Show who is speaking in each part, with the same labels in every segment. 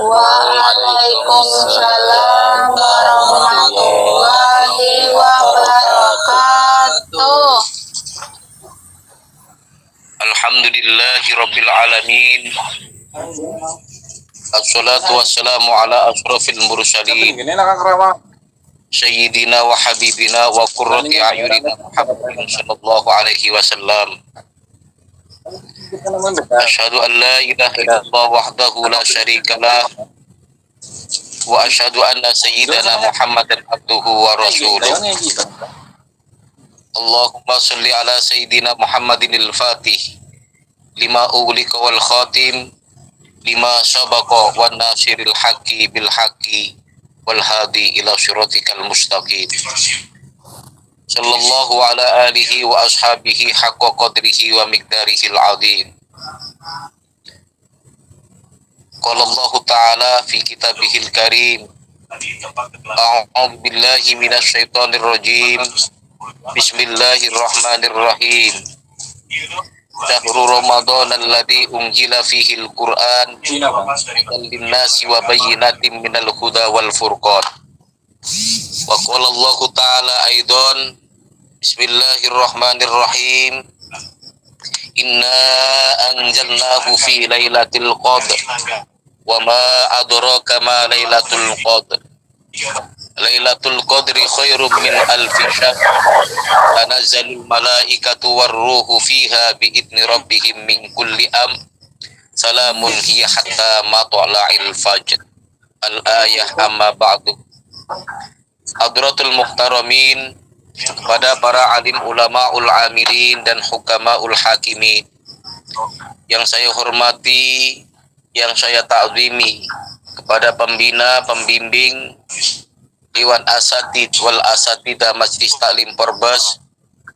Speaker 1: Waalaikumsalam warahmatullahi wabarakatuh.
Speaker 2: Alhamdulillahi rabbil alamin. Assalatu wassalamu ala asrafil mursalin Sayyidina wa habibina wa qurrati a'yunina Muhammadin sallallahu alaihi wasallam. Asyhadu an la ilaha illallah wahdahu la syarikalah wa asyhadu anna sayyidana Muhammadan abduhu wa rasuluh. Allahumma shalli ala sayyidina Muhammadin al-Fatih lima ughliqa wal khatim lima sabaqa wan nasiril haqqi bil haqqi wal hadi ila siratikal mustaqim. Sallallahu ala alihi wa ashabihi haqqa qadrihi wa miqdarihil azim. Qala Allah ta'ala fi kitabihil karim. A'udzu billahi minasy syaithanir rajim. Bismillahirrahmanirrahim. Syahrul Ramadan alladzi unzila fihil Qur'an lin-nasi wa bayyinatin minal huda wal furqan. Wa qala Allah ta'ala aidan Bismillahirrahmanirrahim. Inna anzalnahu fi lailatul qadr wa ma adraka ma lailatul qadr. Lailatul qadri khairum min alfi syahr. Tanazzalul malaikatu warruhu fiha biidzni rabbihim min kulli salamun hiya hatta matla'il fajr. Al-ayah amma ba'du. Hadratul muhtaramin, kepada para alim ulamaul amilin dan hukamaul hakimin yang saya hormati, yang saya ta'zimi, kepada pembina, pembimbing Dewan Asatid wal Asatidah Majlis Taklim Perbas,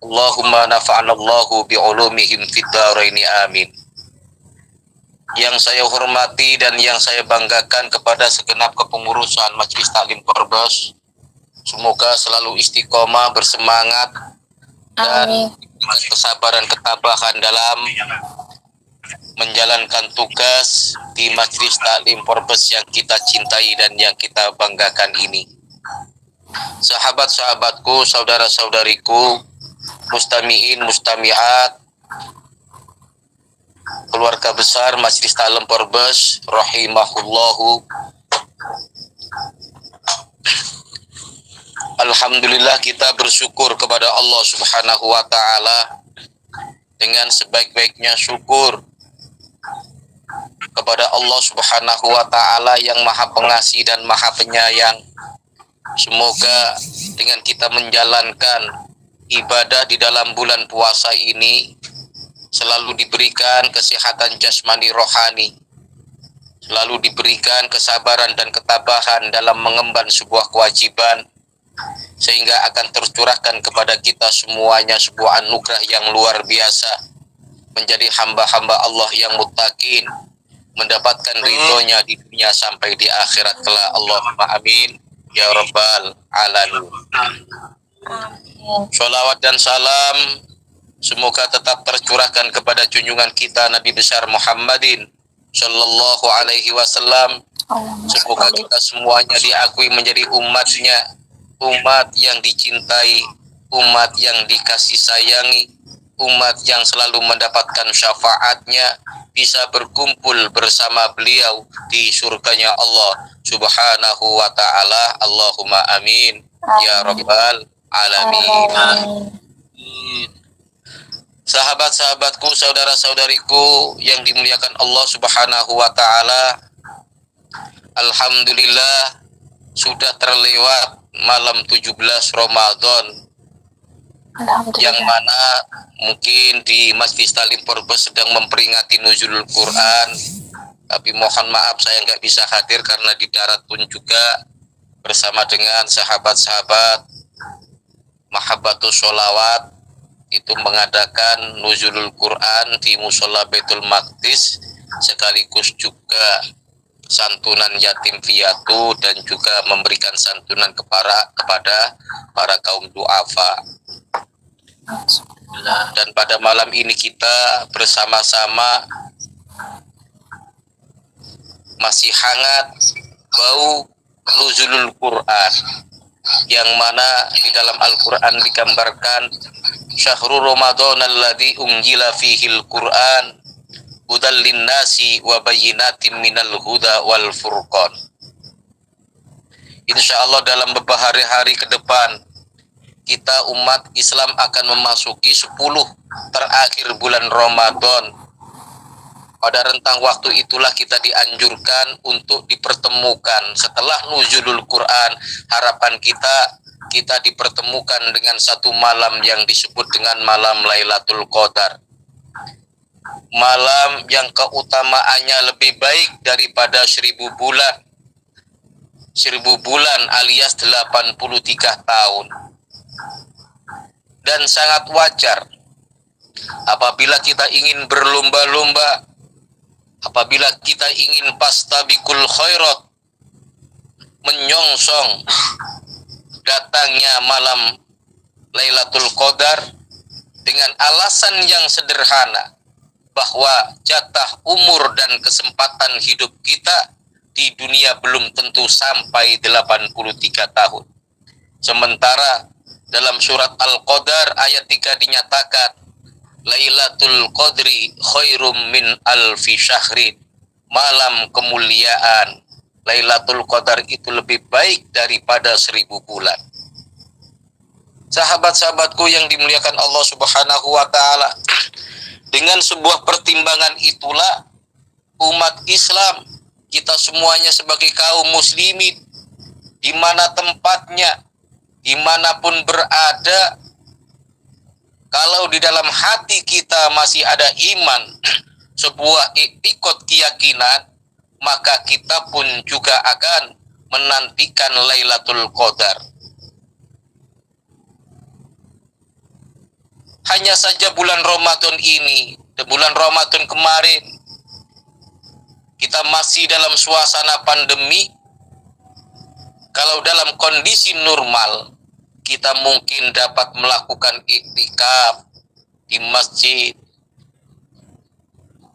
Speaker 2: Allahumma nafa'anallahu bi'ulumihim fid dharaini amin. Yang saya hormati dan yang saya banggakan kepada segenap kepengurusan Majlis Taklim Perbas, semoga selalu istiqomah, bersemangat, dan kesabaran ketabahan dalam menjalankan tugas di Majlis Taklim Perbas yang kita cintai dan yang kita banggakan ini. Sahabat-sahabatku, saudara-saudariku, mustami'in, mustami'at, keluarga besar Majlis Taklim Perbas rahimahullahu. Alhamdulillah, kita bersyukur kepada Allah Subhanahu wa ta'ala dengan sebaik-baiknya syukur kepada Allah Subhanahu wa ta'ala yang maha pengasih dan maha penyayang. Semoga dengan kita menjalankan ibadah di dalam bulan puasa ini selalu diberikan kesehatan jasmani rohani, selalu diberikan kesabaran dan ketabahan dalam mengemban sebuah kewajiban, sehingga akan tercurahkan kepada kita semuanya sebuah anugerah yang luar biasa, menjadi hamba-hamba Allah yang muttaqin, mendapatkan ridhonya di dunia sampai di akhirat kelak. Allahumma amin ya rabbal alamin. Sholawat dan salam semoga tetap tercurahkan kepada junjungan kita Nabi besar Muhammadin sallallahu alaihi wasallam. Semoga kita semuanya diakui menjadi umatnya, umat yang dicintai, umat yang dikasih sayangi, umat yang selalu mendapatkan syafaatnya, bisa berkumpul bersama beliau di surganya Allah Subhanahu wa ta'ala. Allahumma amin ya rabbal alamin. Sahabat-sahabatku, saudara-saudariku yang dimuliakan Allah Subhanahu wa ta'ala, alhamdulillah sudah terlewat malam 17 Ramadan, yang mana mungkin di Majlis Taklim Perbas sedang memperingati nuzulul Quran, tapi mohon maaf saya nggak bisa hadir karena di darat pun juga bersama dengan sahabat-sahabat Mahabbatus Sholawat itu mengadakan nuzulul Quran di Musola Baitul Maqdis, sekaligus juga santunan yatim piatu dan juga memberikan santunan kepada para kaum duafa. Dan pada malam ini kita bersama-sama masih hangat bau nuzulul Quran, yang mana di dalam Al-Quran digambarkan syahrul Ramadan alladzi unzila fihil Quran hudal linnasi wa bayyinatin minal huda wal furqan. Insyaallah dalam beberapa hari-hari ke depan kita umat Islam akan memasuki 10 terakhir bulan Ramadan. Pada rentang waktu itulah kita dianjurkan untuk dipertemukan setelah nuzulul Quran. Harapan kita dipertemukan dengan satu malam yang disebut dengan malam Lailatul Qadar. Malam yang keutamaannya lebih baik daripada 1000 bulan. 1000 bulan alias 83 tahun. Dan sangat wajar apabila kita ingin berlomba-lomba, apabila kita ingin pastabikul khairat, menyongsong datangnya malam Lailatul Qadar dengan alasan yang sederhana bahwa jatah umur dan kesempatan hidup kita di dunia belum tentu sampai 83 tahun. Sementara dalam surat Al-Qadar ayat 3 dinyatakan Lailatul Qadri khairum min alfi syahrin. Malam kemuliaan Lailatul Qadar itu lebih baik daripada 1000 bulan. Sahabat-sahabatku yang dimuliakan Allah Subhanahu wa taala, dengan sebuah pertimbangan itulah umat Islam, kita semuanya sebagai kaum muslimin, di mana tempatnya, dimanapun berada, kalau di dalam hati kita masih ada iman, sebuah iktikad keyakinan, maka kita pun juga akan menantikan Lailatul Qadar. Hanya saja bulan Ramadan ini, bulan Ramadan kemarin, kita masih dalam suasana pandemi. Kalau dalam kondisi normal, kita mungkin dapat melakukan iktikaf di masjid.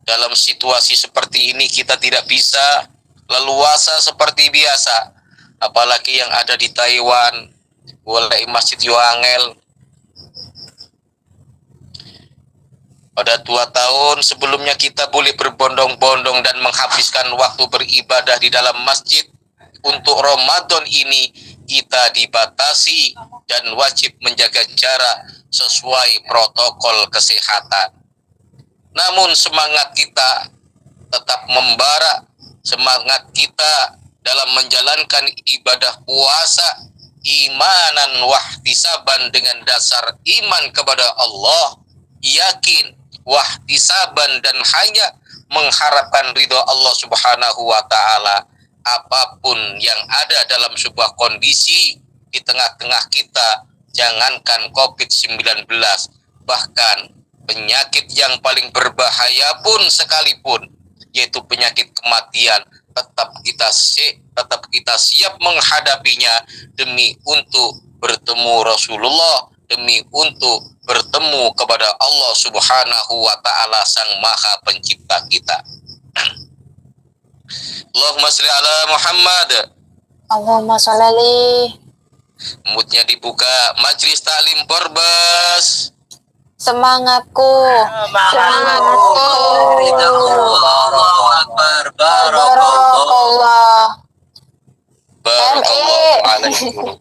Speaker 2: Dalam situasi seperti ini kita tidak bisa leluasa seperti biasa. Apalagi yang ada di Taiwan, mulai Masjid Yoangel. Pada 2 tahun sebelumnya kita boleh berbondong-bondong dan menghabiskan waktu beribadah di dalam masjid. Untuk Ramadan ini kita dibatasi dan wajib menjaga jarak sesuai protokol kesehatan. Namun semangat kita tetap membara, semangat kita dalam menjalankan ibadah puasa imanan wahtisaban dengan dasar iman kepada Allah, yakin wahtisaban dan hanya mengharapkan ridho Allah Subhanahu wa taala. Apapun yang ada dalam sebuah kondisi di tengah-tengah kita, jangankan COVID-19, bahkan penyakit yang paling berbahaya pun sekalipun, yaitu penyakit kematian, tetap kita siap menghadapinya demi untuk bertemu Rasulullah, demi untuk bertemu kepada Allah Subhanahu wa taala Sang Maha Pencipta kita. Allahumma sholli ala Muhammad.
Speaker 1: Allahumma sholli.
Speaker 2: Moodnya dibuka, majlis taklim Porbas.
Speaker 1: Semangatku.
Speaker 3: Semangatku.
Speaker 2: Allahu Akbar.
Speaker 1: Barakallah.
Speaker 2: Barakallahu alaikum.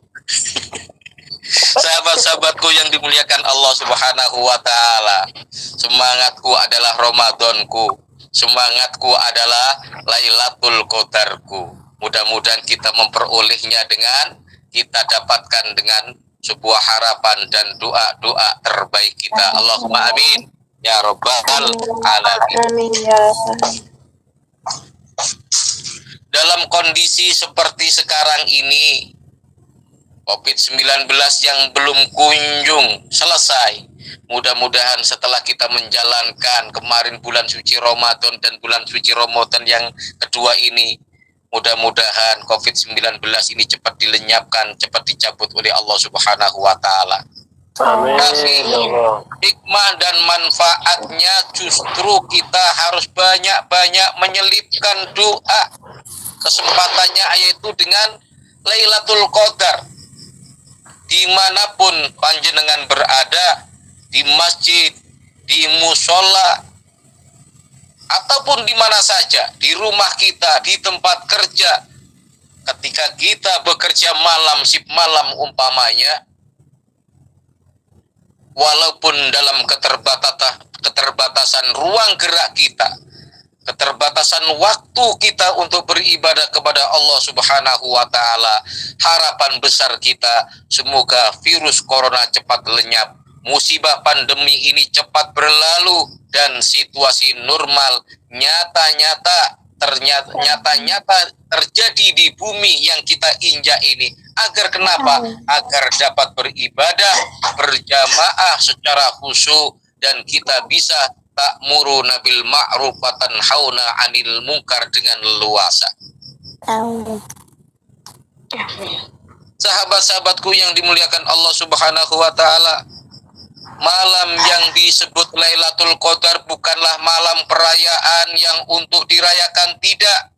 Speaker 2: Sahabat-sahabatku yang dimuliakan Allah Subhanahu wa taala, semangatku adalah Ramadanku. Semangatku adalah Lailatul Qadarku. Mudah-mudahan kita memperolehnya dengan kita dapatkan dengan sebuah harapan dan doa-doa terbaik kita. Allahumma amin ya rabbal alamin.
Speaker 1: Amin ya Rabbal.
Speaker 2: Dalam kondisi seperti sekarang ini, COVID-19 yang belum kunjung selesai, mudah-mudahan setelah kita menjalankan kemarin bulan suci Ramadan dan bulan suci Ramadan yang kedua ini, mudah-mudahan COVID-19 ini cepat dilenyapkan, cepat dicabut oleh Allah Subhanahu wa taala.
Speaker 3: Amin.
Speaker 2: Tapi
Speaker 3: Ya Allah.
Speaker 2: hikmah dan manfaatnya justru kita harus banyak-banyak menyelipkan doa. Kesempatannya yaitu dengan Lailatul Qadar. Dimanapun panjenengan berada, di masjid, di musola, ataupun di mana saja, di rumah kita, di tempat kerja, ketika kita bekerja malam, sip malam umpamanya, walaupun dalam keterbatasan ruang gerak kita, keterbatasan waktu kita untuk beribadah kepada Allah Subhanahu wa Ta'ala, harapan besar kita semoga virus corona cepat lenyap, musibah pandemi ini cepat berlalu, dan situasi normal nyata-nyata terjadi di bumi yang kita injak ini. Agar kenapa? Agar dapat beribadah berjamaah secara khusyuk, dan kita bisa ta'muruna bil ma'ruf wa tanhauna 'anil munkar dengan leluasa. Sahabat-sahabatku yang dimuliakan Allah Subhanahu wa Ta'ala, malam yang disebut Lailatul Qadar bukanlah malam perayaan yang untuk dirayakan, tidak.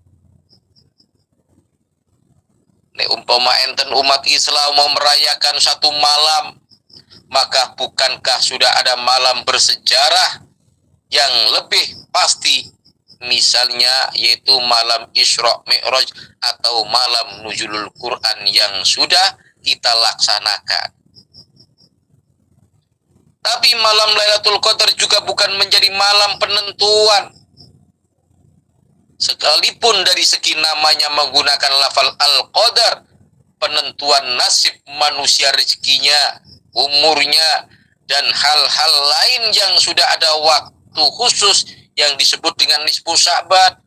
Speaker 2: Nek umpama enten umat Islam mau merayakan satu malam, maka bukankah sudah ada malam bersejarah yang lebih pasti, misalnya yaitu malam Isra Mi'raj atau malam Nuzulul Quran yang sudah kita laksanakan. Tapi malam Lailatul Qadar juga bukan menjadi malam penentuan. Sekalipun dari segi namanya menggunakan lafal Al-Qadar, penentuan nasib manusia, rezekinya, umurnya, dan hal-hal lain yang sudah ada waktu khusus yang disebut dengan nisfu Sya'ban,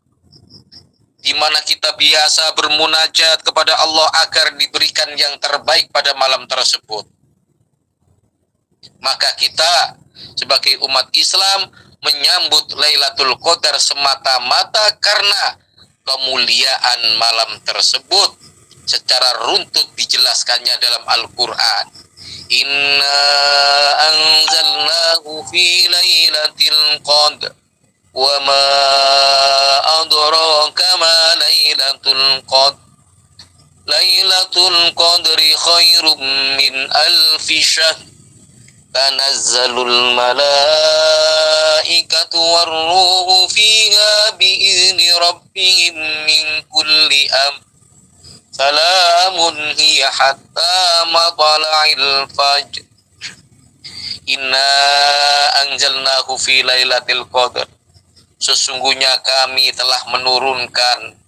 Speaker 2: di mana kita biasa bermunajat kepada Allah agar diberikan yang terbaik pada malam tersebut. Maka kita sebagai umat Islam menyambut Lailatul Qadar semata-mata karena kemuliaan malam tersebut secara runtut dijelaskannya dalam Al-Quran. Inna anzalnahu fi lailatul qadr wa ma adraka ma lailatul qadr. Lailatul qadri khairum min alfi syahr. Tanazzalul malaikatu warruhu fiha bi'izni rabbihim min kulli salamun hiya hatta matla'il fajr. Inna anzalnahu fi lailatul qadr. Sesungguhnya kami telah menurunkan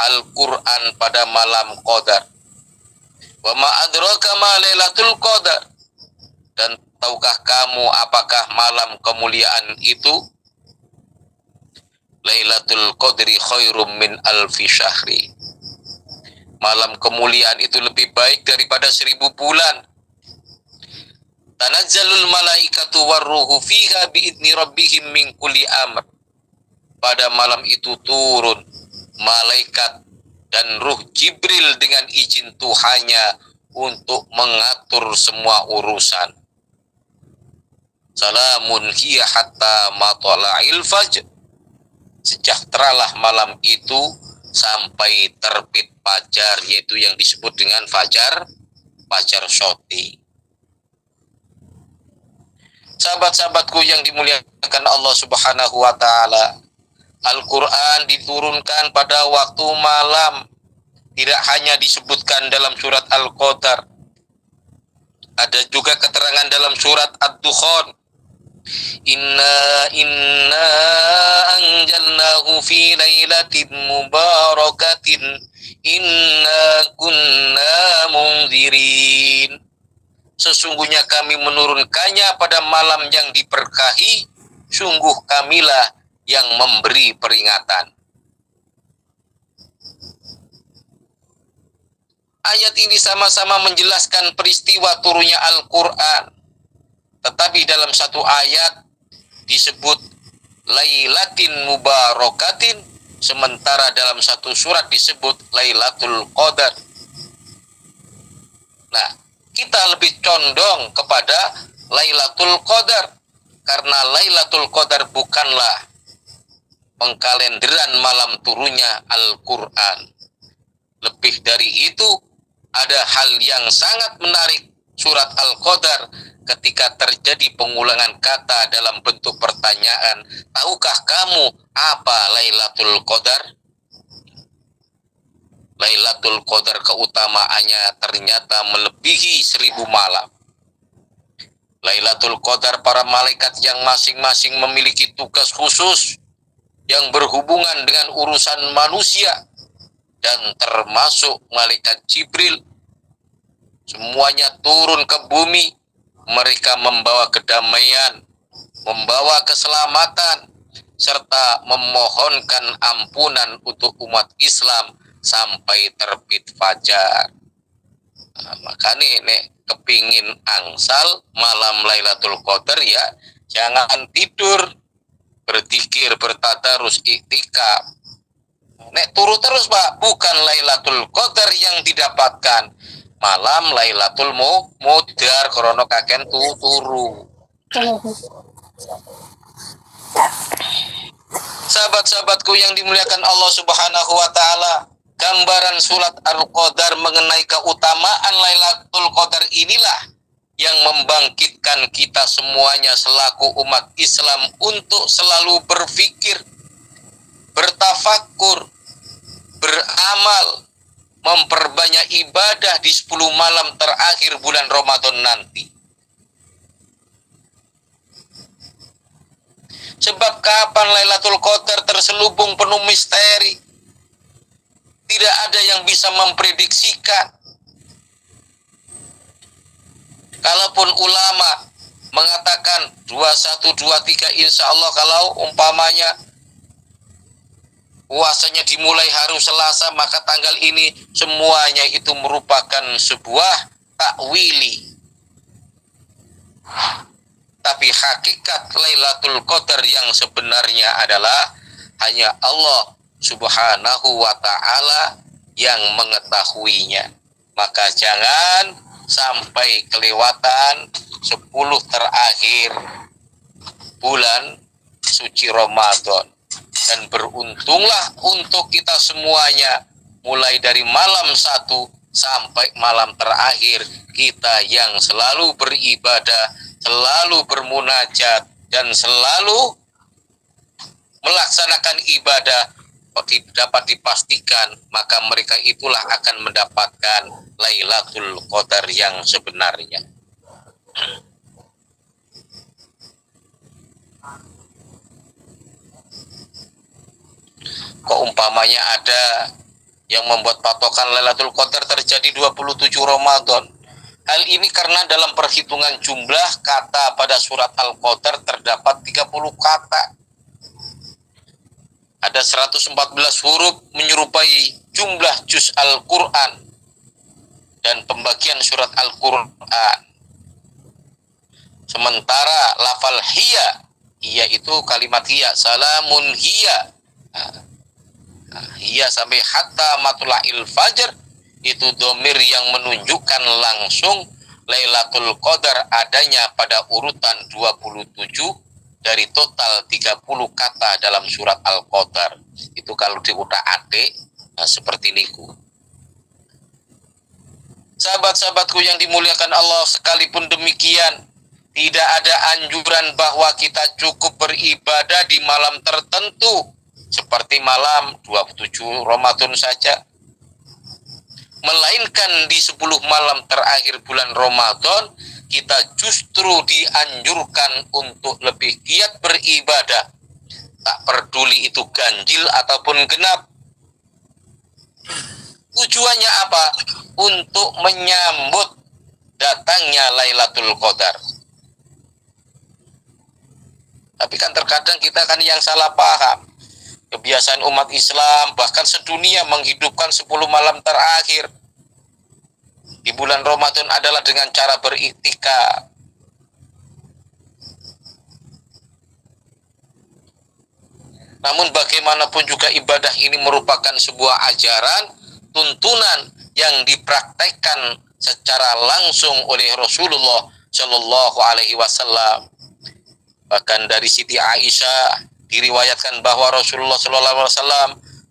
Speaker 2: Al-Quran pada malam Qadar. Wa ma adraka ma lailatul qadar. Dan tahukah kamu apakah malam kemuliaan itu? Lailatul Qadri khairum min alfi syahri. Malam kemuliaan itu lebih baik daripada 1000 bulan. Tanazzalul malaikatu warruhu fiha biidni rabbihim min kulli amr. Pada malam itu turun malaikat dan ruh Jibril dengan izin Tuhannya untuk mengatur semua urusan. Salamun hiya hatta matla'il fajr. Sejahteralah malam itu sampai terbit fajar, yaitu yang disebut dengan fajar syoti. Sahabat-sahabatku yang dimuliakan Allah Subhanahu wa Ta'ala, Al-Quran diturunkan pada waktu malam. Tidak hanya disebutkan dalam surat Al-Qadar, ada juga keterangan dalam surat Ad-Dukhan. Inna anjalnahu fi lailatin mubarakatin inna kunna munzirin. Sesungguhnya kami menurunkannya pada malam yang diberkahi, sungguh kamilah yang memberi peringatan. Ayat ini sama-sama menjelaskan peristiwa turunnya Al-Quran. Tetapi dalam satu ayat disebut Lailatin Mubarakatin, sementara dalam satu surat disebut Lailatul Qadar. Nah, kita lebih condong kepada Lailatul Qadar, karena Lailatul Qadar bukanlah pengkalenderan malam turunnya Al-Quran. Lebih dari itu, ada hal yang sangat menarik surat Al-Qadar ketika terjadi pengulangan kata dalam bentuk pertanyaan. Tahukah kamu apa Lailatul Qadar? Lailatul Qadar keutamaannya ternyata melebihi 1000 malam. Lailatul Qadar para malaikat yang masing-masing memiliki tugas khusus yang berhubungan dengan urusan manusia, dan termasuk malaikat Jibril, semuanya turun ke bumi. Mereka membawa kedamaian, membawa keselamatan, serta memohonkan ampunan untuk umat Islam sampai terbit fajar. Nah, makanya nek kepingin angsal malam Lailatul Qadar ya jangan tidur, berzikir, bertadarus, iktikaf. Nek turu terus Pak, bukan Lailatul Qadar yang didapatkan, malam Lailatul Mudar krono kaken turu. Sahabat-sahabatku yang dimuliakan Allah Subhanahu wa taala, gambaran surat Al-Qadar mengenai keutamaan Lailatul Qadar inilah yang membangkitkan kita semuanya selaku umat Islam untuk selalu berpikir, bertafakur, beramal, memperbanyak ibadah di 10 malam terakhir bulan Ramadan nanti. Sebab kapan Lailatul Qadar terselubung penuh misteri, tidak ada yang bisa memprediksikan. Kalaupun ulama mengatakan 21, 23 insya Allah, kalau umpamanya puasanya dimulai hari Selasa, maka tanggal ini, semuanya itu merupakan sebuah takwili. Tapi hakikat Lailatul Qadar yang sebenarnya adalah hanya Allah Subhanahu wa ta'ala yang mengetahuinya. Maka jangan sampai kelewatan 10 terakhir bulan suci Ramadan. Dan beruntunglah untuk kita semuanya, mulai dari malam 1 sampai malam terakhir, kita yang selalu beribadah, selalu bermunajat, dan selalu melaksanakan ibadah, dapat dipastikan maka mereka itulah akan mendapatkan Lailatul Qadar yang sebenarnya. Kok umpamanya ada yang membuat patokan Lailatul Qadar terjadi 27 Ramadan. Hal ini karena dalam perhitungan jumlah kata pada surat Al-Qadar terdapat 30 kata. Ada 114 huruf menyerupai jumlah juz Al-Quran dan pembagian surat Al-Quran. Sementara lafal hiya itu kalimat hiya, salamun hiya. Hiya sampai hatta matla'il fajr, itu domir yang menunjukkan langsung Lailatul Qadar adanya pada urutan 27 dari total 30 kata dalam surat Al-Qadar. Itu kalau diutak-atik seperti niku. Sahabat-sahabatku yang dimuliakan Allah, sekalipun demikian, tidak ada anjuran bahwa kita cukup beribadah di malam tertentu seperti malam 27 Ramadan saja. Melainkan di 10 malam terakhir bulan Ramadan, kita justru dianjurkan untuk lebih giat beribadah. Tak peduli itu ganjil ataupun genap. Tujuannya apa? Untuk menyambut datangnya Lailatul Qadar. Tapi kan terkadang kita kan yang salah paham. Kebiasaan umat Islam bahkan sedunia menghidupkan 10 malam terakhir di bulan Ramadan adalah dengan cara beriktikaf. Namun bagaimanapun juga ibadah ini merupakan sebuah ajaran, tuntunan yang dipraktekkan secara langsung oleh Rasulullah Shallallahu Alaihi Wasallam. Bahkan dari Siti Aisyah diriwayatkan bahwa Rasulullah Shallallahu Alaihi Wasallam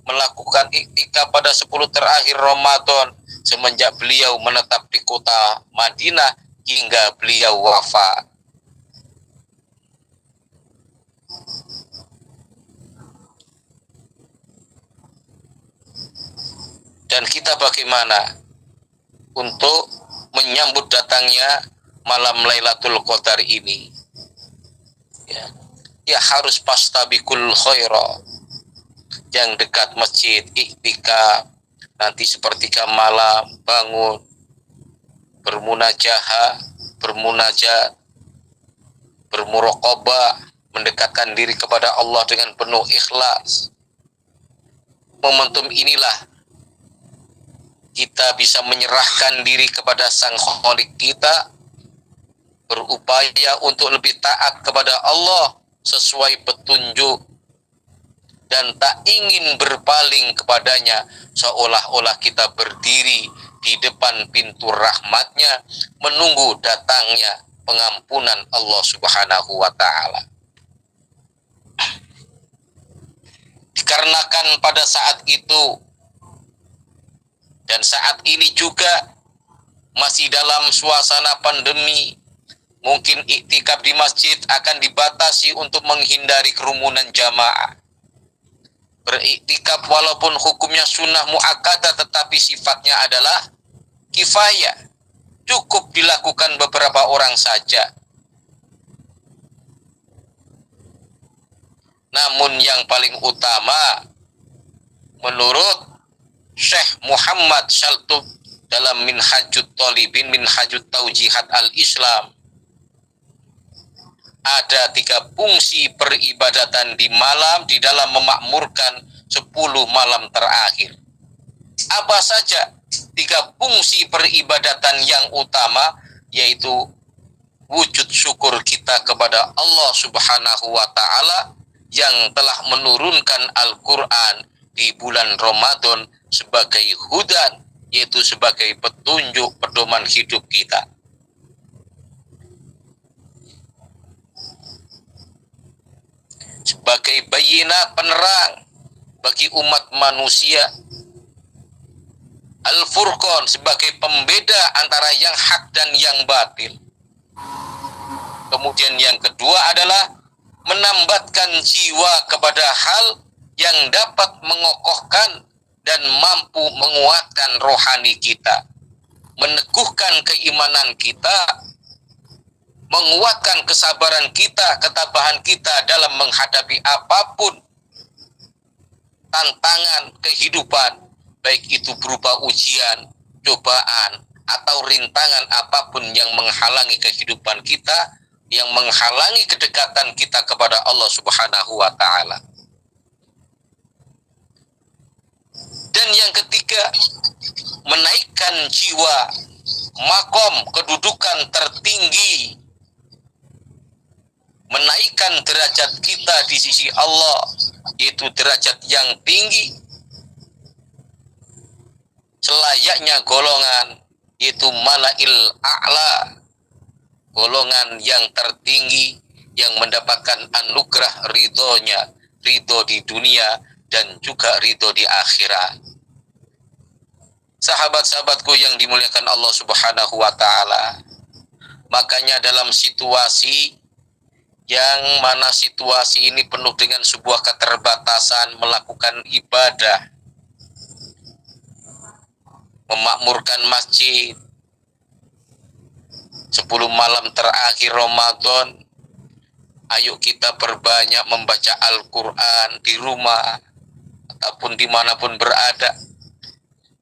Speaker 2: melakukan iktikaf pada 10 terakhir Ramadan semenjak beliau menetap di kota Madinah hingga beliau wafat. Dan kita bagaimana untuk menyambut datangnya malam Lailatul Qadar ini? Ya harus pastabikul khaira, yang dekat masjid iktikaf, nanti sepertiga malam bangun bermunajat, bermuraqabah, mendekatkan diri kepada Allah dengan penuh ikhlas. Momentum inilah kita bisa menyerahkan diri kepada Sang Khalik kita, berupaya untuk lebih taat kepada Allah sesuai petunjuk, dan tak ingin berpaling kepadanya, seolah-olah kita berdiri di depan pintu rahmatnya menunggu datangnya pengampunan Allah Subhanahu wa Ta'ala. Dikarenakan pada saat itu dan saat ini juga masih dalam suasana pandemi, mungkin iktikaf di masjid akan dibatasi untuk menghindari kerumunan jamaah. Beriktikaf walaupun hukumnya sunnah muakkadah tetapi sifatnya adalah kifayah, cukup dilakukan beberapa orang saja. Namun yang paling utama menurut Syekh Muhammad Shaltub dalam Minhajut Thalibin, Minhajut Taujihat al-Islam, ada 3 fungsi peribadatan di malam di dalam memakmurkan 10 malam terakhir. Apa saja 3 fungsi peribadatan yang utama? Yaitu wujud syukur kita kepada Allah Subhanahu wa Ta'ala yang telah menurunkan Al-Quran di bulan Ramadan sebagai hudan, yaitu sebagai petunjuk pedoman hidup kita. Sebagai bayina penerang bagi umat manusia, Al-Furqan sebagai pembeda antara yang hak dan yang batil. Kemudian yang kedua adalah menambatkan jiwa kepada hal yang dapat mengokohkan dan mampu menguatkan rohani kita, meneguhkan keimanan kita, menguatkan kesabaran kita, ketabahan kita dalam menghadapi apapun tantangan kehidupan, baik itu berupa ujian, cobaan, atau rintangan apapun yang menghalangi kehidupan kita, yang menghalangi kedekatan kita kepada Allah Subhanahu wa Ta'ala. Dan yang ketiga, menaikkan jiwa, makom, kedudukan tertinggi, menaikkan derajat kita di sisi Allah, yaitu derajat yang tinggi, selayaknya golongan, yaitu malail a'la, golongan yang tertinggi yang mendapatkan anugerah ridhonya, ridho di dunia dan juga ridho di akhirat. Sahabat-sahabatku yang dimuliakan Allah Subhanahu wa Ta'ala, makanya dalam situasi yang mana situasi ini penuh dengan sebuah keterbatasan melakukan ibadah, memakmurkan masjid 10 malam terakhir Ramadan, ayo kita perbanyak membaca Al-Quran di rumah ataupun dimanapun berada.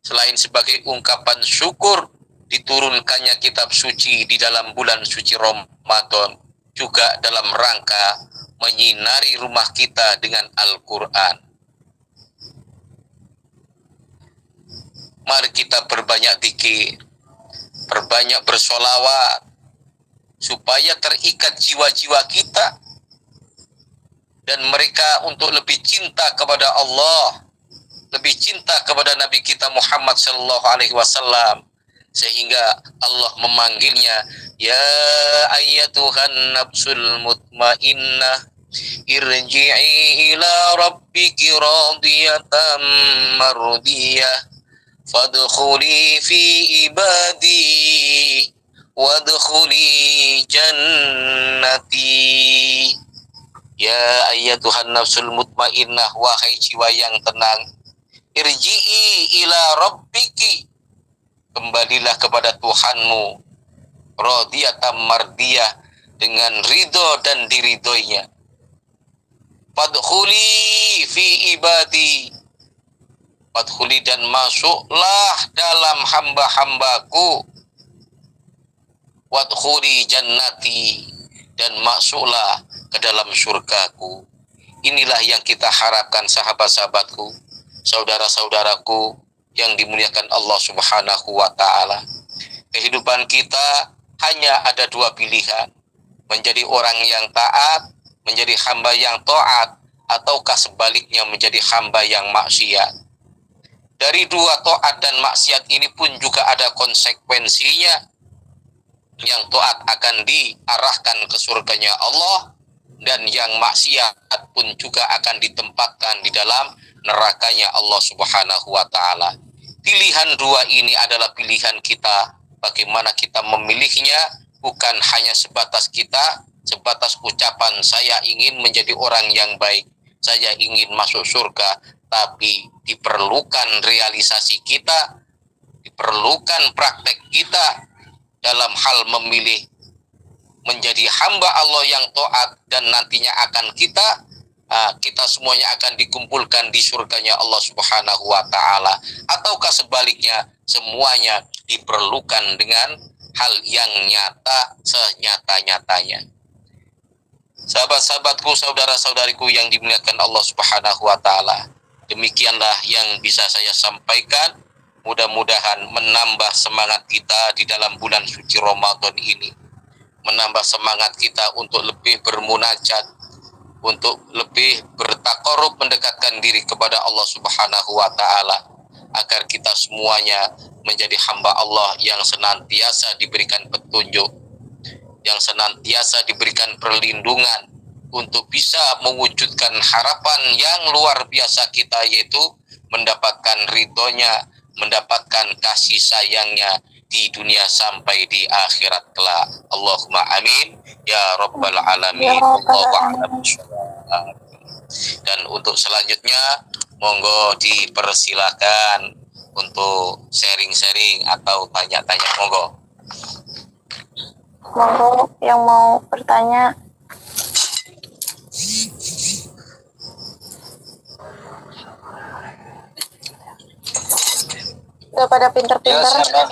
Speaker 2: Selain sebagai ungkapan syukur diturunkannya kitab suci di dalam bulan suci Ramadan, juga dalam rangka menyinari rumah kita dengan Al-Quran. Mari kita perbanyak zikir, perbanyak bersolawat, supaya terikat jiwa-jiwa kita dan mereka untuk lebih cinta kepada Allah, lebih cinta kepada Nabi kita Muhammad Sallallahu Alaihi Wasallam, sehingga Allah memanggilnya, ya ayyatuhan nafsul mutmainnah irji'i ila rabbiki radiyatan mardiyah fadkhuli fi ibadi wadkhuli jannati. Ya ayyatuhan nafsul mutmainnah, wahai jiwa yang tenang, irji'i ila rabbiki, kembalilah kepada Tuhanmu, radiyatan mardiyah, dengan ridho dan diridhoinya. Fadkhuli fi ibadi, fadkhuli dan masuklah dalam hamba-hambaku, wadkhuli jannati, dan masuklah ke dalam surgaku. Inilah yang kita harapkan, sahabat-sahabatku, saudara-saudaraku yang dimuliakan Allah Subhanahu wa ta'ala. Kehidupan kita hanya ada dua pilihan, menjadi orang yang taat, menjadi hamba yang taat, ataukah sebaliknya menjadi hamba yang maksiat. Dari dua taat dan maksiat ini pun juga ada konsekuensinya. Yang taat akan diarahkan ke surganya Allah, dan yang maksiat pun juga akan ditempatkan di dalam nerakanya Allah Subhanahu wa ta'ala. Pilihan dua ini adalah pilihan kita. Bagaimana kita memilihnya, bukan hanya sebatas ucapan saya ingin menjadi orang yang baik, saya ingin masuk surga, tapi diperlukan realisasi kita, diperlukan praktek kita dalam hal memilih menjadi hamba Allah yang taat, dan nantinya akan kita semuanya akan dikumpulkan di surganya Allah Subhanahu wa ta'ala, ataukah sebaliknya semuanya diperlukan dengan hal yang nyata senyata-nyatanya. Sahabat-sahabatku, saudara-saudariku yang dimuliakan Allah Subhanahu wa ta'ala, demikianlah yang bisa saya sampaikan. Mudah-mudahan menambah semangat kita di dalam bulan suci Ramadan ini, menambah semangat kita untuk lebih bermunajat, untuk lebih bertakarub, mendekatkan diri kepada Allah Subhanahu wa ta'ala, agar kita semuanya menjadi hamba Allah yang senantiasa diberikan petunjuk, yang senantiasa diberikan perlindungan, untuk bisa mewujudkan harapan yang luar biasa kita, yaitu mendapatkan ridhonya, mendapatkan kasih sayangnya di dunia sampai di akhirat kelak. Allahumma amin ya rabbal alamin. Wallahu a'lam bishawab. Dan untuk selanjutnya, monggo dipersilakan untuk sharing-sharing atau tanya-tanya. Monggo
Speaker 1: yang mau bertanya. Udah pada pinter-pinter.
Speaker 4: Ya,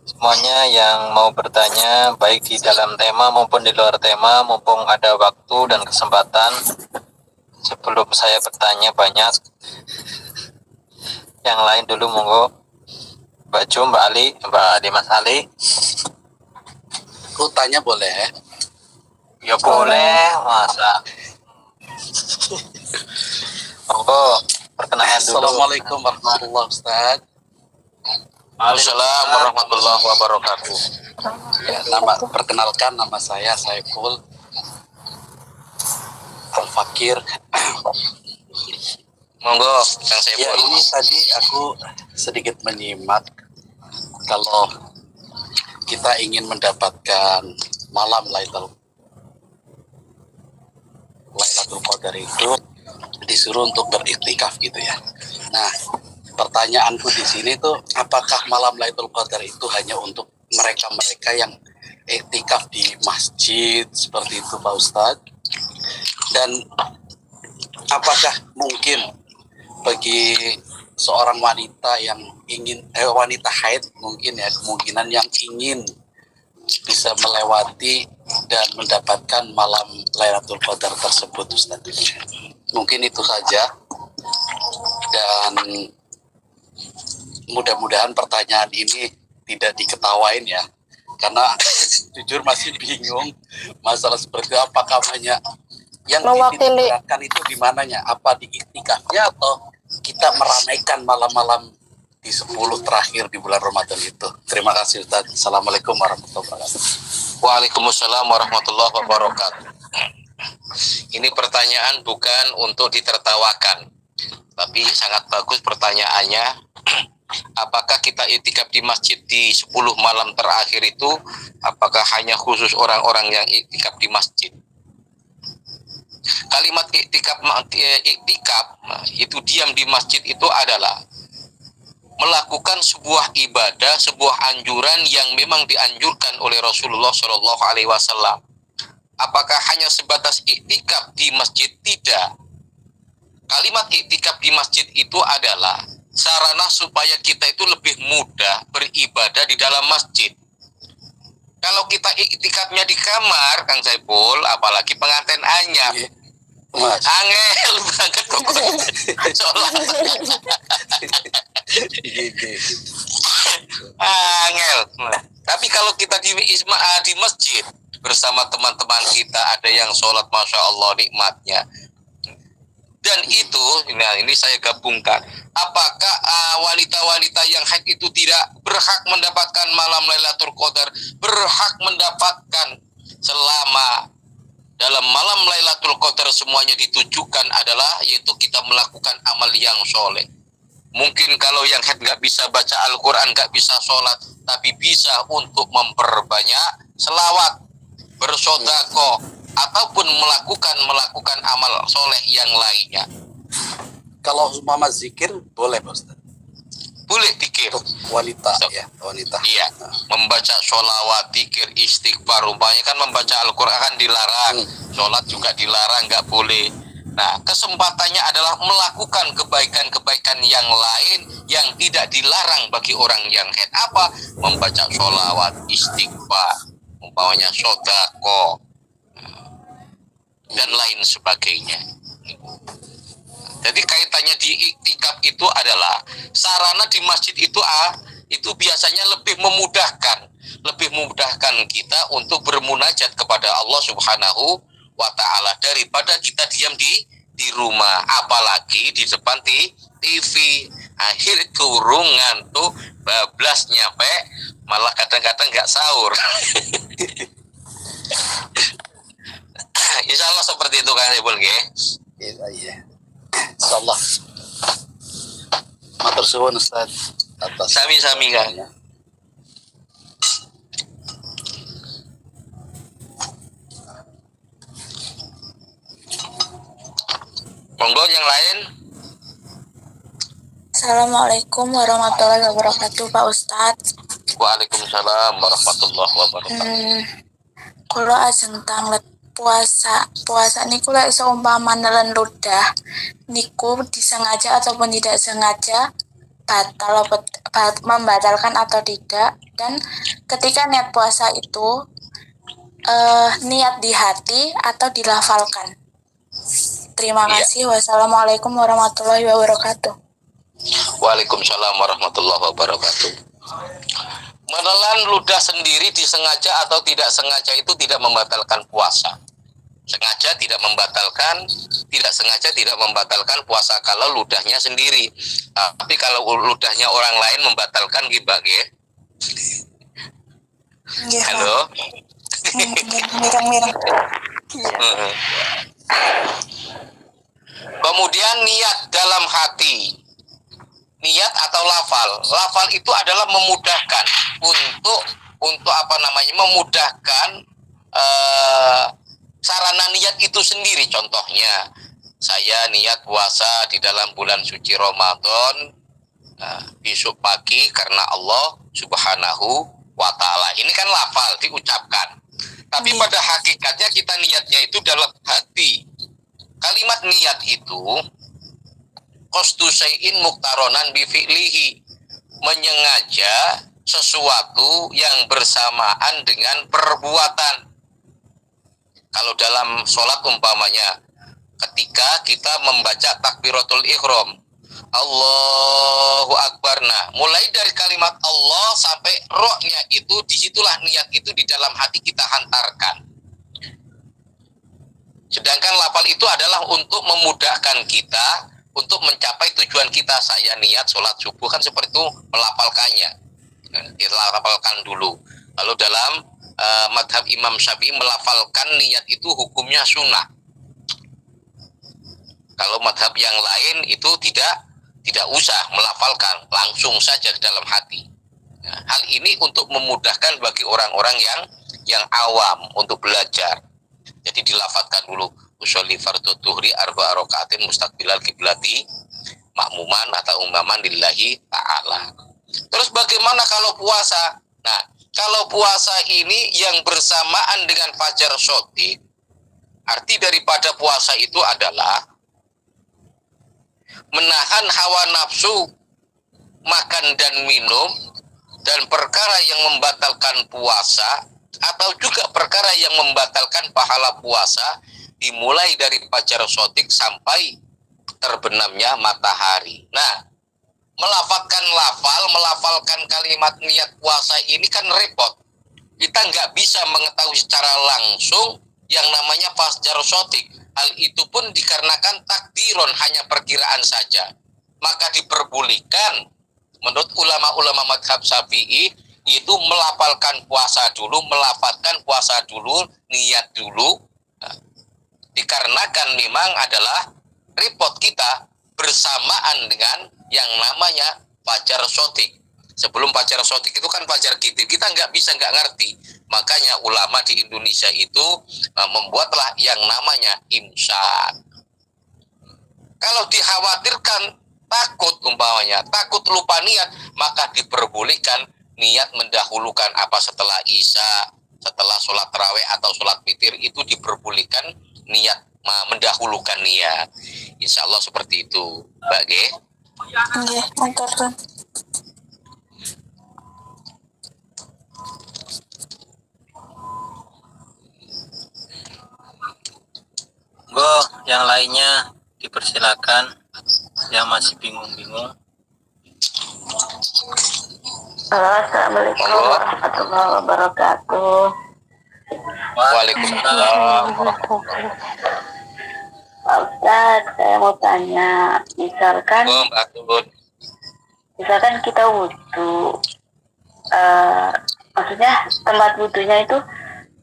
Speaker 4: semuanya yang mau bertanya, baik di dalam tema maupun di luar tema, mumpung ada waktu dan kesempatan, sebelum saya bertanya banyak, yang lain dulu monggo. Mbak Jo, Mbak Ali, Mas Ali.
Speaker 5: Aku tanya boleh?
Speaker 4: Ya boleh, masa. Monggo, perkenalan dulu.
Speaker 5: Assalamualaikum warahmatullahi wabarakatuh.
Speaker 2: Waalaikumsalam warahmatullahi wabarakatuh.
Speaker 5: Ya, perkenalkan, nama saya Saiful Al-Fakir.
Speaker 2: Monggo, Kang
Speaker 5: Ya,
Speaker 2: Saiful.
Speaker 5: ini tadi aku sedikit menyimak, kalau kita ingin mendapatkan malam Lailatul Qadar itu disuruh untuk beriktikaf gitu ya. Nah, pertanyaanku di sini tuh, apakah malam Lailatul Qadar itu hanya untuk mereka-mereka yang iktikaf di masjid seperti itu, Pak Ustadz? Dan apakah mungkin bagi seorang wanita yang ingin wanita haid mungkin ya, kemungkinan yang ingin bisa melewati dan mendapatkan malam Lailatul Qadar tersebut, Ustaz? Mungkin itu saja, dan mudah-mudahan pertanyaan ini tidak diketawain ya, karena jujur masih bingung masalah seperti itu. Apakah banyak yang ditinggalkan itu di mananya? Apa di iktikafnya atau kita meramaikan malam-malam di 10 terakhir di bulan Ramadan itu. Terima kasih Ustaz. Assalamualaikum warahmatullahi wabarakatuh.
Speaker 2: Waalaikumsalam warahmatullahi wabarakatuh. Ini pertanyaan bukan untuk ditertawakan, tapi sangat bagus pertanyaannya. Apakah kita iktikaf di masjid di 10 malam terakhir itu, apakah hanya khusus orang-orang yang iktikaf di masjid? Kalimat iktikaf itu diam di masjid itu adalah melakukan sebuah ibadah, sebuah anjuran yang memang dianjurkan oleh Rasulullah Shallallahu Alaihi Wasallam. Apakah hanya sebatas iktikaf di masjid? Tidak. Kalimat iktikaf di masjid itu adalah sarana supaya kita itu lebih mudah beribadah di dalam masjid. Kalau kita iktikafnya di kamar, Kang Saiful, apalagi pengantin anyar,
Speaker 5: Mas.
Speaker 2: angel banget kok sholat. Angel. Tapi kalau kita di masjid bersama teman-teman kita, ada yang sholat, masya Allah nikmatnya. Dan itu, ini saya gabungkan. Apakah wanita-wanita yang haid itu tidak berhak mendapatkan malam Lailatul Qadar? Berhak mendapatkan selama dalam malam Lailatul Qadar semuanya ditujukan adalah yaitu kita melakukan amal yang soleh. Mungkin kalau yang haid nggak bisa baca Al-Quran, nggak bisa sholat, tapi bisa untuk memperbanyak selawat, bersodakoh, ataupun melakukan amal soleh yang lainnya.
Speaker 5: Kalau mama zikir boleh Pak Ustaz?
Speaker 2: Boleh zikir.
Speaker 5: Untuk wanita ya, wanita.
Speaker 2: Iya, membaca sholawat, zikir, istighfar. Umpamanya kan membaca Al-Quran kan dilarang, sholat juga dilarang, nggak boleh. Nah, kesempatannya adalah melakukan kebaikan-kebaikan yang lain yang tidak dilarang bagi orang yang haid. Apa? Membaca sholawat, istighfar, umpamanya sodako, dan lain sebagainya. Jadi kaitannya di iktikaf itu adalah sarana di masjid itu biasanya lebih memudahkan kita untuk bermunajat kepada Allah Subhanahu wa Ta'ala daripada kita diam di rumah, apalagi di depan TV. Akhir turun ngantuk, bablas nyampe, malah kadang-kadang nggak sahur. Insya Allah seperti itu kan Ibu G.
Speaker 5: Iya. Insyaallah. Matur suwun Ustaz atas
Speaker 2: Sami-sami kan. Monggo yang lain.
Speaker 1: Assalamualaikum warahmatullahi wabarakatuh, Pak Ustadz.
Speaker 2: Waalaikumsalam warahmatullahi wabarakatuh.
Speaker 1: Kalau ajeng tanglet puasa niku lek seumpama nelen ludah niku disengaja ataupun tidak sengaja membatalkan atau tidak, dan ketika niat puasa itu niat di hati atau dilafalkan. Terima kasih. Wassalamualaikum warahmatullahi wabarakatuh.
Speaker 2: Waalaikumsalam warahmatullahi wabarakatuh. Menelan ludah sendiri disengaja atau tidak sengaja itu tidak membatalkan puasa. Sengaja tidak membatalkan, tidak sengaja tidak membatalkan puasa kalau ludahnya sendiri. Tapi kalau ludahnya orang lain membatalkan gibah, ya. Halo.
Speaker 1: Mirang-mirang.
Speaker 2: Kemudian niat dalam hati. Niat atau lafal. Lafal itu adalah memudahkan untuk apa namanya? Memudahkan sarana niat itu sendiri. Contohnya, saya niat puasa di dalam bulan suci Ramadan besok pagi karena Allah Subhanahu wa Ta'ala. Ini kan lafal diucapkan. Tapi pada hakikatnya kita niatnya itu dalam hati. Kalimat niat itu qasdu syai'in muqtaronan bi fi'lihi, menyengaja sesuatu yang bersamaan dengan perbuatan. Kalau dalam sholat umpamanya, ketika kita membaca takbiratul ihram, Allahu Akbar. Nah, mulai dari kalimat Allah sampai rohnya itu, disitulah niat itu di dalam hati kita hantarkan. Sedangkan lafal itu adalah untuk memudahkan kita untuk mencapai tujuan kita. Saya niat sholat subuh kan seperti itu, melafalkannya. Kita lafalkan dulu. Lalu dalam madhab Imam Syafi'i melafalkan niat itu hukumnya sunnah. Kalau madhab yang lain itu tidak usah melafalkan, langsung saja ke dalam hati. Nah, hal ini untuk memudahkan bagi orang-orang yang awam untuk belajar. Jadi dilafatkan dulu, usolli fardhu dhuhri arba'a rakaatin mustaqbilal kiblati makmuman atau umaman lillahi ta'ala. Terus bagaimana kalau puasa? Nah, kalau puasa ini yang bersamaan dengan fajar shadiq, arti daripada puasa itu adalah menahan hawa nafsu makan dan minum dan perkara yang membatalkan puasa, atau juga perkara yang membatalkan pahala puasa dimulai dari fajar shadiq sampai terbenamnya matahari. Nah, melafalkan kalimat niat puasa ini kan repot. Kita nggak bisa mengetahui secara langsung yang namanya fajar shadiq. Hal itu pun dikarenakan takdiron, hanya perkiraan saja. Maka diperbolehkan menurut ulama-ulama madhab Syafi'i itu melafalkan puasa dulu, melafatkan puasa dulu, niat dulu. Nah, dikarenakan memang adalah repot kita bersamaan dengan yang namanya fajar shadiq. Sebelum fajar shadiq itu kan fajar kita nggak bisa, nggak ngerti. Makanya ulama di Indonesia itu membuatlah yang namanya imsak. Kalau dikhawatirkan takut umpamanya, takut lupa niat, maka diperbolehkan niat mendahulukan apa setelah isya, setelah sholat tarawih atau sholat witir, itu diperbolehkan niat mendahulukan niat. Insya Allah seperti itu, Mbak G.
Speaker 1: Nggih, monggo.
Speaker 4: Monggo yang lainnya dipersilakan yang masih bingung-bingung.
Speaker 3: Assalamualaikum warahmatullahi wabarakatuh.
Speaker 2: Waalaikumsalam.
Speaker 3: Pak Ustadz, saya mau tanya, misalkan
Speaker 2: Mbak Tun.
Speaker 3: kita wudhu, maksudnya tempat wudhunya itu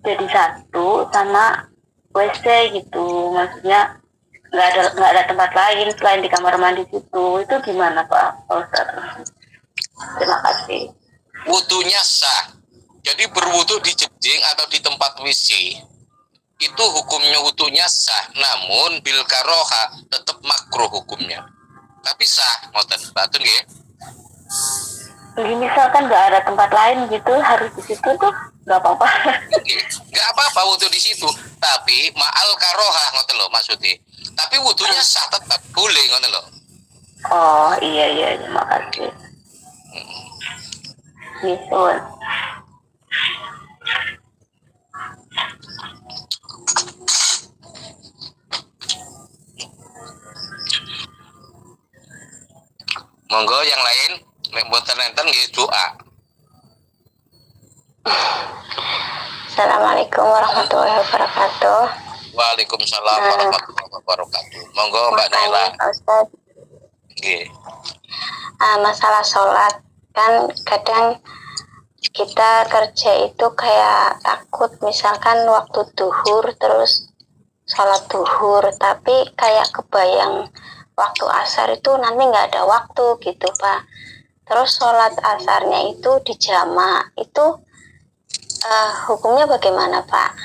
Speaker 3: jadi satu sama WC gitu, maksudnya nggak ada tempat lain selain di kamar mandi situ, itu gimana Pak Ustadz? Terima kasih.
Speaker 2: Wudunya sah. Jadi berwudu di jeding atau di tempat WC itu hukumnya wudunya sah, namun bil karoha tetap makruh hukumnya. Tapi sah, ngoten batun nggih.
Speaker 3: Jadi misalkan nggak ada tempat lain gitu, harus di situ tuh nggak apa-apa.
Speaker 2: Nggak apa-apa wudu di situ, tapi ma'al karoha ngoten lho maksudnya. Tapi wudunya sah tetap boleh ngoten lho.
Speaker 3: Oh iya, terima kasih. Gitu.
Speaker 2: Monggo yang lain, nek mboten enten nggih doa.
Speaker 3: Assalamualaikum warahmatullahi wabarakatuh.
Speaker 2: Waalaikumsalam warahmatullahi wabarakatuh. Monggo Mbak Naila.
Speaker 3: Ustaz,
Speaker 2: Nggih.
Speaker 3: masalah sholat kan kadang kita kerja itu kayak takut, misalkan waktu duhur terus sholat duhur, tapi kayak kebayang waktu asar itu nanti nggak ada waktu gitu Pak. Terus sholat asarnya itu dijamak, itu hukumnya bagaimana Pak?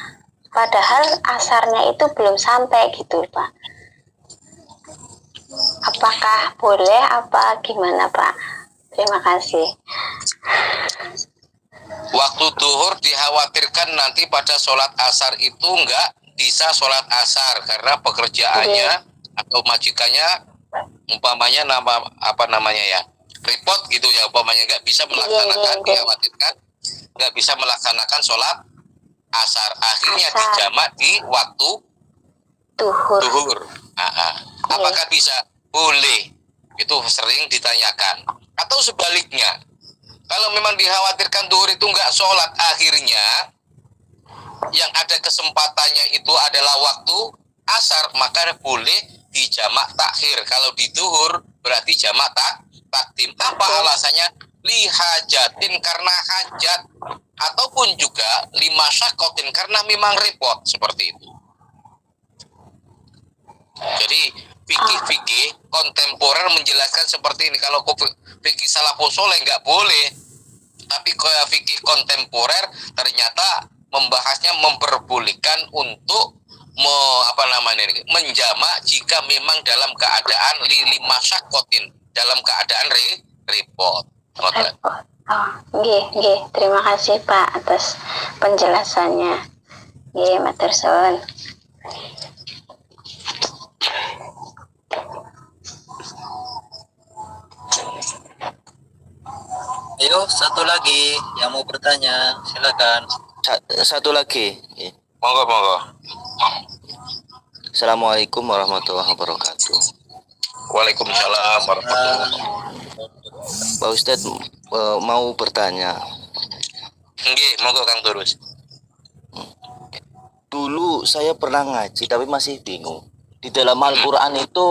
Speaker 3: Padahal asarnya itu belum sampai gitu Pak. Apakah boleh apa gimana Pak? Terima kasih.
Speaker 2: Waktu duhur dikhawatirkan nanti pada sholat asar itu nggak bisa sholat asar karena pekerjaannya atau majikannya umpamanya repot gitu ya, umpamanya nggak bisa melaksanakan, dikhawatirkan nggak bisa melaksanakan sholat asar, akhirnya dijamak di waktu duhur. Apakah bisa? Boleh, itu sering ditanyakan. Atau sebaliknya, kalau memang dikhawatirkan duhur itu nggak sholat, akhirnya yang ada kesempatannya itu adalah waktu asar, maka boleh di jamak takhir. Kalau di duhur berarti jamak takdim. Apa alasannya? Lihajatin, karena hajat, ataupun juga limasyakotin, karena memang repot, seperti itu. Jadi fikih kontemporer menjelaskan seperti ini. Kalau fikih salafus soleh nggak boleh, tapi fikih kontemporer ternyata membahasnya memperbolehkan untuk menjamak jika memang dalam keadaan limasyakotin, dalam keadaan repot.
Speaker 3: Repot. Oh, nggih. Terima kasih Pak atas penjelasannya. Nggih, matur suwun.
Speaker 4: Ayo, satu lagi yang mau bertanya, silakan.
Speaker 6: Satu lagi.
Speaker 2: Monggo.
Speaker 6: Assalamualaikum warahmatullahi wabarakatuh.
Speaker 2: Waalaikumsalam warahmatullahi wabarakatuh.
Speaker 6: Pak Ustadz mau bertanya.
Speaker 2: Nggih, monggo Kang Turus.
Speaker 6: Dulu saya pernah ngaji tapi masih bingung. Di dalam Al-Quran itu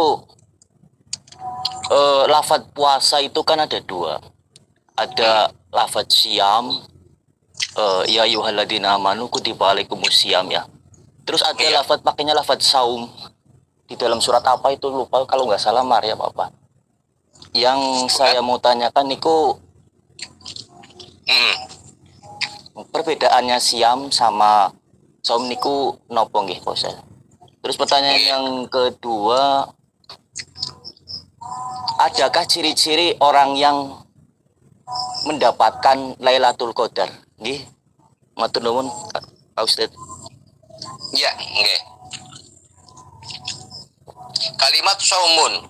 Speaker 6: lafadz puasa itu kan ada dua. Ada lafadz siam, ya ayyuhalladzina amanu kutiba alaikumus siam ya. Terus ada lafadz pakainya lafadz saum. Di dalam surat apa itu lupa, kalau nggak salah Maryam apa. Yang saya mau tanyakan niku perbedaannya siam sama saum niku nopo nggih Pak Ustaz? Terus pertanyaan yang kedua, adakah ciri-ciri orang yang mendapatkan Lailatul Qadar? Nggih. Matur nuwun Pak Ustaz.
Speaker 2: Ya, nggih. Kalimat saumun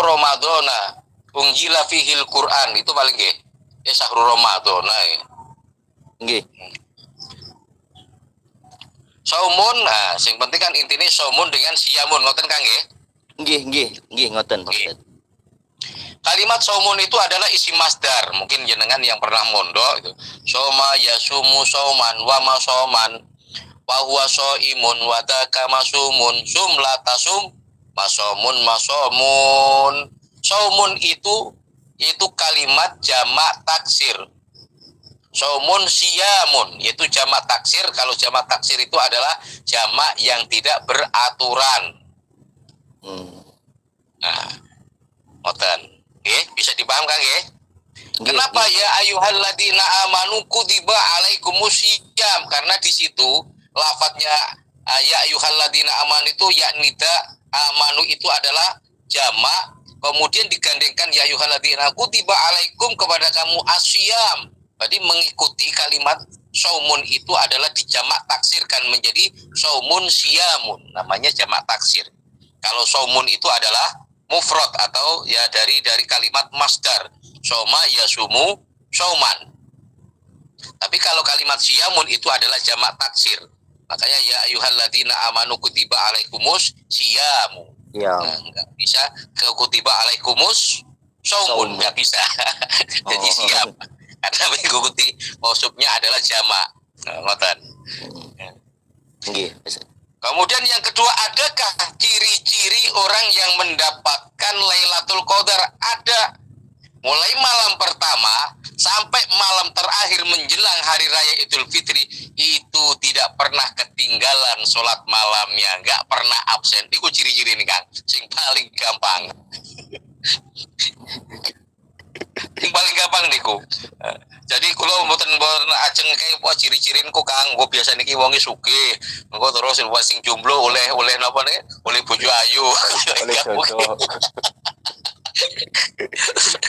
Speaker 2: Ramadhana unjila fihil Quran itu paling nggih. Syahrul Ramadhana ya.
Speaker 6: Nggih.
Speaker 2: Saumun, nah sing penting kan intine saumun dengan siyamun, ngoten Kang nggih.
Speaker 6: Nggih ngoten Pak Ustaz.
Speaker 2: Kalimat saumun itu adalah isim masdar. Mungkin jenengan yang pernah mondok itu. Soma yasumu sauman wa masoman wa huwa shaimun wa dzaka masumun sum la tasum masomun. Saumun itu kalimat jamak taksir. Saumun siyamun yaitu jamak taksir. Kalau jamak taksir itu adalah jamak yang tidak beraturan. Nah, ngoten. Bisa dipaham Kang nggih? Kenapa ya ayyuhalladzina amanu kutiba alaikumusiyam? Karena di situ lafadznya ya ayyuhalladzina amanu itu yaknida amanu itu adalah jamak, kemudian digandengkan ya ayyuhalladzina kutiba alaikum kepada kamu asyam. Jadi mengikuti kalimat saumun itu adalah dijamak taksirkan menjadi saumun siyamun, namanya jamak taksir. Kalau saumun itu adalah mufrad atau ya dari kalimat masdar soma yasumu sauman. Tapi kalau kalimat siyamun itu adalah jamak taksir. Makanya ya ayyuhalladzina amanu kutiba alaikumus siyamu.
Speaker 6: Ya.
Speaker 2: Nah, nggak bisa ke kutiba alaikumus saumun, nggak bisa. Jadi siap. Karena mengikuti maksudnya adalah jamak. Ngoten.
Speaker 6: Nggih.
Speaker 2: Kemudian yang kedua, adakah ciri-ciri orang yang mendapatkan Lailatul Qadar? Ada. Mulai malam pertama sampai malam terakhir menjelang hari raya Idul Fitri itu tidak pernah ketinggalan sholat malamnya, nggak pernah absen. Itu ciri-ciri ini Kang, sing paling gampang. Yang paling gampang niku. Jadi kalau mboten ajeng kayak ciri-cirin ku Kang, gua biasa niki wonge sugih. Engko terus sing jomblo oleh napa nih? Oleh bojo ayu.
Speaker 6: Oleh jodoh.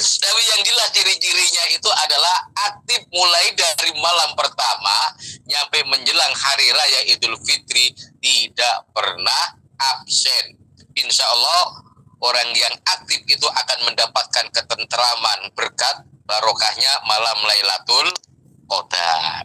Speaker 2: Tapi yang jelas ciri-cirinya itu adalah aktif mulai dari malam pertama nyampe menjelang hari raya Idul Fitri, tidak pernah absen. Insya Allah orang yang aktif itu akan mendapatkan ketentraman berkat barokahnya malam Lailatul Qadar.